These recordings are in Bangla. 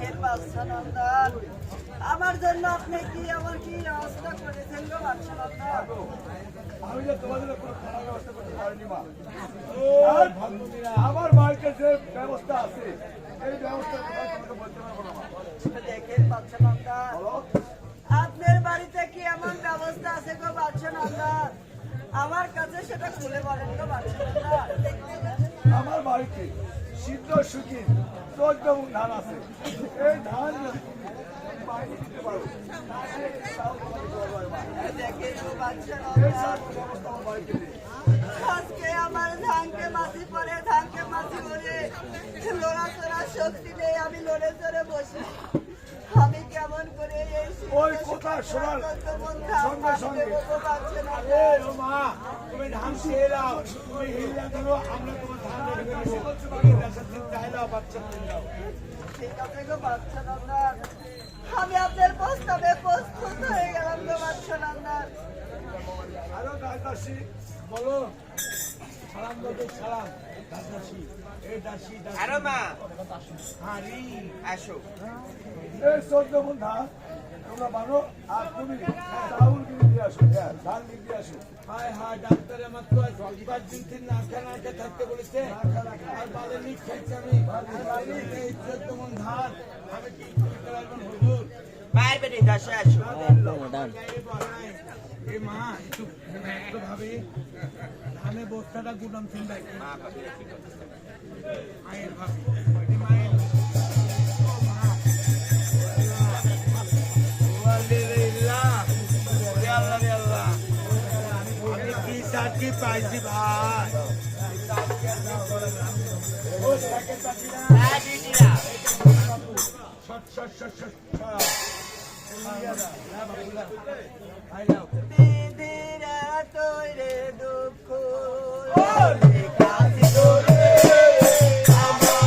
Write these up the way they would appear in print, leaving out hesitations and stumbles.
দেখেন বাদশা নন্দান, আমার জন্য আপনি কি আমার কি ব্যবস্থা করেছেন গো বাদশা নন্দান? আমি যে তোমাদের কোনো খারাপ ব্যবস্থা করতে পারিনি মা। আমার বাড়িতে যে ব্যবস্থা আছে এই ব্যবস্থা তোমাকে বলতে পারবো না মা। দেখেন বাদশা নন্দান, আপনার বাড়িতে কি এমন ব্যবস্থা আছে গো বাদশা নন্দান? আমার কাছে সেটা খুলে বলেন গো বাদশা নন্দান। আমার বাড়িতে সিদ্ধ সুখী 14 মণ ধান আছে। এই ধান যদি তুমি বাইরে দিতে পারো দেখেন গো বাদশা এই নন্দান, সব ব্যবস্থা আমার বাড়িতে নেই। আজকে আমার ধানকে মাছি পরে ধানকে মাছি বলে লড়াচড়ার শক্তি নেই, আমি লড়ে চড়ে বসি। আমি কেমন করে এই ওই কথা শোনার সঙ্গে সঙ্গে ও মা তুমি ধান খেয়ে দাও, তুমি হিল্লা দিলো আমরা তোমার ধান রেখে দেবো। তুমি দেশের দিন চাইলাও বাচ্চা দিন দাও। ঠিক আছে গো বাদশা নন্দান, আমি আপনার প্রস্তাবে প্রস্তুত হয়ে গেলাম গো বাদশা নন্দান। আরো দাসী বলো সালাম দাও, সালাম দাসী। এই দাসী আরো মা হারি আসো। এই 14 মণ ধান তোমরা বানো আর তুমি চাউল কিনে দিয়ে আসো, ধান কিনে দিয়ে আসো। হায় হায় ডাক্তার আমার তো আজ 5 দিন থেকে না খেয়ে থাকতে বলেছে আর বালে নিক খাইছে আমি এই 14 মণ ধান আমি কি করতে পারবো হুজুর? বাইরে বেরিয়ে দাসে আসো। এ মা একটু ভাবে ধানের বস্তাটা গুদাম ছিল মা পাখি কি করছে? মায়ের ভাবি মায়ের আমি কি সাথী পাইছি ভাই হ্যাঁ দিদিরা বিধিরা তৈরে দুঃখ আমার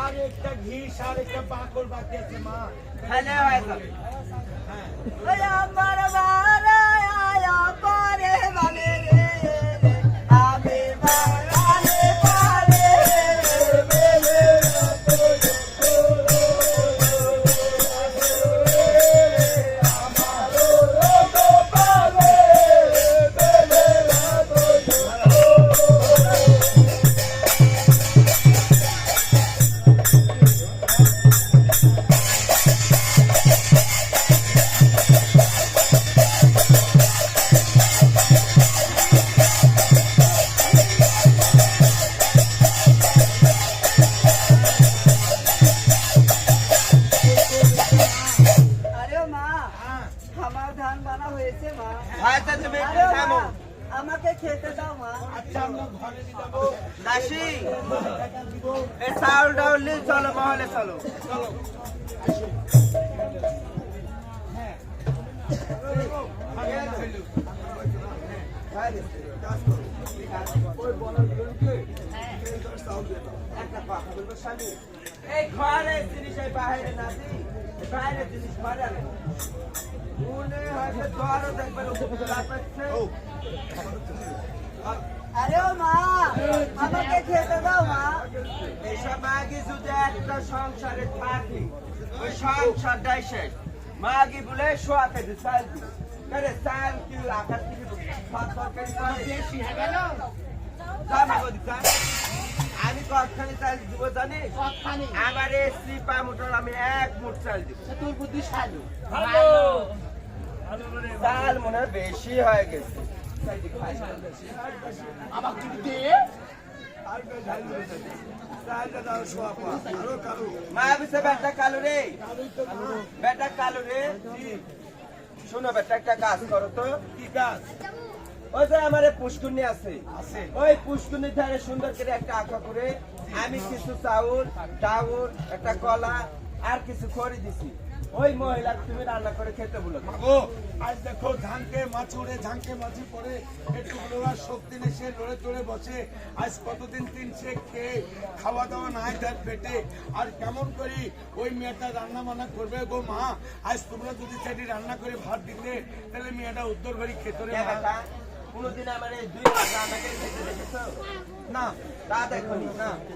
আর একটা ঘিস আর একটা পাকড় বাকি আছে মা। খাইলে হয়ে যাবে। হ্যাঁ ওই আমার বারে আয়া পারে বালে রে আমি বারে পারে আরে মা আমার ধান বানা হয়েছে মা হয়তো তুমি একটু আরে থামো। মা আমাকে খেতে দাও মা আচ্ছা আমরা ঘরে দিয়ে যাবো। দাসী টাকা দিব। এই চাউল ডাউল নিয়ে চলো মহলে চলো। চলো হ্যাঁ এই ঘরের জিনিস এই বাইরে না দি বাইরের জিনিস ঘরে আনে উনি হয়তো ঘরও দেখবেন উপজেলা পাচ্ছে আরে ও মা আমাকে খেতে দাও মা এইসব মাগি যদি একটা সংসারে থাকি ওই সংসারটাই শেষ মাগি বলে শোয়াতে দি চাল দি আরে চাল কি আকাশ থেকে ভাত তরকারি করে বেশি হয়ে গেল জানি বলি চাল আমি কতখানি চাল দিব জানি আমার এই স্লিপা মোটর আমি এক মুঠ চাল দিব তোর বুদ্ধি সালু চাল মনে হয় বেশি হয়ে গেছে আমাকে যদি দে আর চালটা দাও শোয়া পা আরো কারো মা বিছে বেটা কালু রে কারোই তো না বেটা কালু রে শোনো বেটা একটা কাজ করো তো কি কাজ ওই যে আমার পুষ্কুনি আছে আছে ওই পুষ্কুনি ধারে সুন্দর করে একটা আঁকা করে আমি কিছু চাউল ডাউল একটা কলা আর কিছু করে দিছি ওই মহিলা তুমি রান্না করে খেতে বলো মাগো আজ দেখো ঝাঁকে মাছুরে ঝাঁকে মাছি পড়ে একটু লোড়ার শক্তি নেই সে লড়ে চড়ে বসে আজ কতদিন তিন সে খেয়ে খাওয়া দাওয়া নাই তার পেটে আর কেমন করি ওই মেয়েটা রান্না বান্না করবে গো মা আজ তোমরা যদি সেটি রান্না করে ভাত দিলে তাহলে মেয়েটা উত্তর বাড়ি খেতে রে মা। বেটা কোনদিন আমার এই দুই ভাত রান্না করে খেতে দেখেছো না তা দেখনি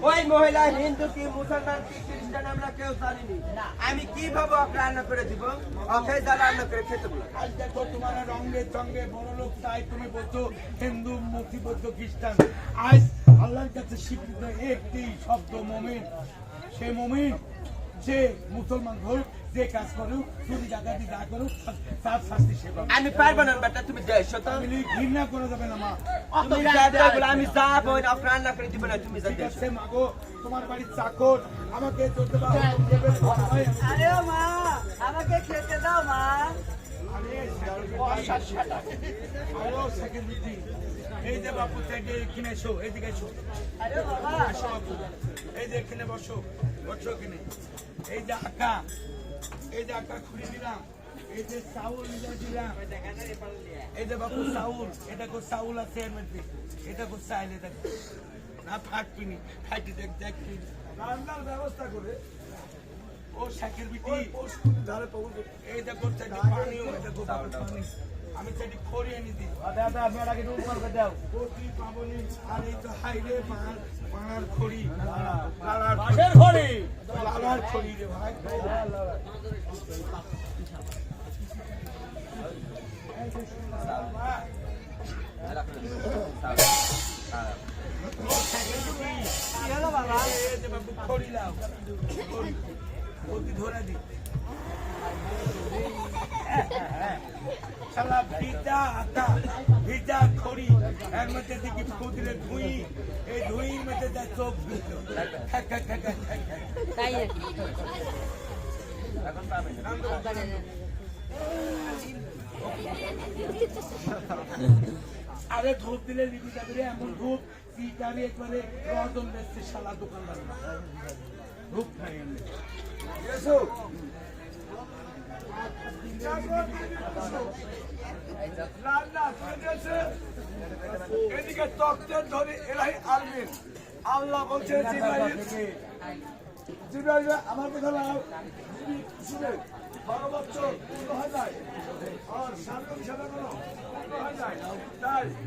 ওই মহিলা হিন্দু কি মুসলমান কি খ্রিস্টান আমরা কেউ জানিনি আমি কিভাবে ওকে রান্না করে দিব ওকে যা রান্না করে খেতে বলো আজ দেখো তোমার রঙে চঙ্গে বড় লোক তাই তুমি বলছো হিন্দু মুক্তি বৌদ্ধ খ্রিস্টান আজ আল্লাহর কাছে স্বীকৃত একটি শব্দ মমিন সে মমিন যে মুসলমান হোক যে কাজ করুক চুরি ডাকাতি যা করুক তার শাস্তি সে পাবে। আমি পারবো না বেটা তুমি যাইছো তো আমি ঘৃণা করা যাবে না মা তুমি যা বলে আমি যাব না ওকে রান্না করে দিব না তুমি যা ঠিক যাইছো আছে মাগো তোমার বাড়ির চাকর আমাকে চলতে পারো আরে ও মা আমাকে খেতে দাও মা এই যে বাপু থেকে এখানে এসো এইদিকে এসো আরে বাবা আসো বাপু এই যে এখানে বসো বসো এখানে এই যে আঁকা খুঁড়ি দিলাম এই যে চাউল দিলাম এই যে বাপু চাউল এটা কো চাউল আছে এর মধ্যে এটা কো চাইলে দেখ না ফাটপিনি ফাটি দেখ দেখবি রান্নার ব্যবস্থা করে ও শাকের বিটি ধারে পাবো এই দেখো চাটি পানিও এটা কো পানি আমি চাটি খড়ি এনে দিই দাদা আপনারাকে রুম করবে দাও কোটি পাবনি আর এই তো হাইরে পানার খড়ি লালার খড়ি লালার খড়ি রে ভাই কি হলো বাবা এই যে বাবু খড়ি লাও খড়ি ওদি ধরে দি শালা ভিজা আটা ভিজা খড়ি এর মধ্যে দেখি ফুদিলে ধুই এই ধুইর মধ্যে যা চোখ দিতো তাই আর কি এখন পাবে না আরে ধূপ দিলে লিপি যাবে রে এমন ধূপ চিটারি একবারে রজন বেচছে শালা দোকানদার ধূপ খাই এমনি এসো এদিকে তক্তের ধরে এরাই আলবেন আল্লাহ বলছে জিবে আমার কথা নাও যদি শুনে 12 বছর পূর্ণ হয় যায় আর সামনে হিসাবে কোনো পূর্ণ হয় যায় তাই